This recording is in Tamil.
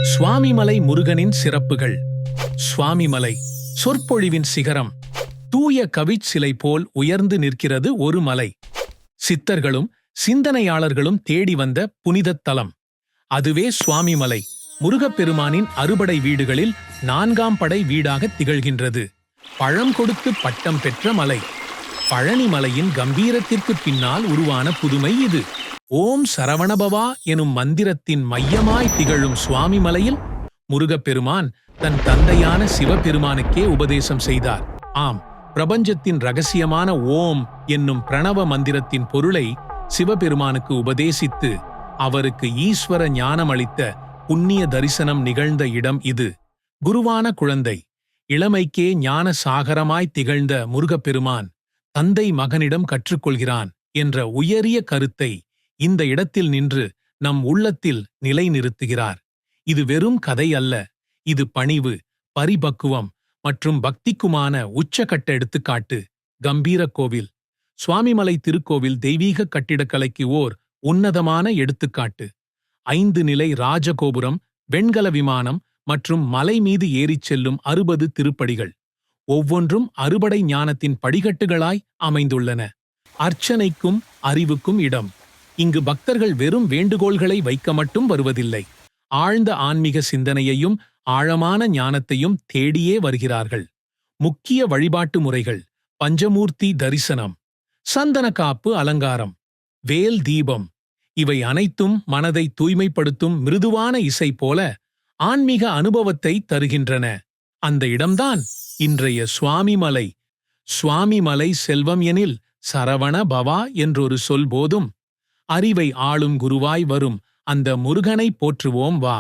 சுவாமிமலை முருகனின் சிறப்புகள். சுவாமிமலை சொற்பொழிவின் சிகரம். தூய கவிச் சிலை போல் உயர்ந்து நிற்கிறது ஒரு மலை. சித்தர்களும் சிந்தனையாளர்களும் தேடி வந்த புனிதத் தலம். அதுவே சுவாமிமலை. முருகப்பெருமானின் அறுபடை வீடுகளில் 4ஆம் படை வீடாக திகழ்கின்றது. பழம் கொடுத்து பட்டம் பெற்ற மலை. பழனிமலையின் கம்பீரத்திற்கு பின்னால் உருவான புதுமை இது. ஓம் சரவணபவா எனும் மந்திரத்தின் மையமாய் திகழும் சுவாமிமலையில் முருகப்பெருமான் தன் தந்தையான சிவபெருமானுக்கே உபதேசம் செய்தார். ஆம், பிரபஞ்சத்தின் ரகசியமான ஓம் என்னும் பிரணவ மந்திரத்தின் பொருளை சிவபெருமானுக்கு உபதேசித்து அவருக்கு ஈஸ்வர ஞானம் அளித்த புண்ணிய தரிசனம் நிகழ்ந்த இடம் இது. குருவான குழந்தை. இளமைக்கே ஞான சாகரமாய் திகழ்ந்த முருகப்பெருமான் தந்தை மகனிடம் கற்றுக்கொள்கிறான் என்ற உயரிய கருத்தை இந்த இடத்தில் நின்று நம் உள்ளத்தில் நிலைநிறுத்துகிறார். இது வெறும் கதை அல்ல, இது பணிவு, பரிபக்குவம் மற்றும் பக்திக்குமான உச்சகட்ட எடுத்துக்காட்டு. கம்பீர கோவில். சுவாமிமலை திருக்கோவில் தெய்வீக கட்டிடக்கலைக்கு ஓர் உன்னதமான எடுத்துக்காட்டு. 5 நிலை ராஜகோபுரம், வெண்கல விமானம் மற்றும் மலை மீது ஏறிச் செல்லும் 60 திருப்படிகள். ஒவ்வொன்றும் அறுபடை ஞானத்தின் படிக்கட்டுகளாய் அமைந்துள்ளன. அர்ச்சனைக்கும் அறிவுக்கும் இடம். இங்கு பக்தர்கள் வெறும் வேண்டுகோள்களை வைக்க மட்டும் வருவதில்லை, ஆழ்ந்த ஆன்மீக சிந்தனையையும் ஆழமான ஞானத்தையும் தேடியே வருகிறார்கள். முக்கிய வழிபாட்டு முறைகள். பஞ்சமூர்த்தி தரிசனம், சந்தன காப்பு அலங்காரம், வேல் தீபம். இவை அனைத்தும் மனதை தூய்மைப்படுத்தும் மிருதுவான இசை போல ஆன்மீக அனுபவத்தை தருகின்றன. அந்த இடம்தான் இன்றைய சுவாமிமலை. சுவாமிமலை செல்வம் எனில் சரவண பவா என்றொரு சொல் போதும். அறிவை ஆளும் குருவாய் வரும் அந்த முருகனை போற்றுவோம் வா.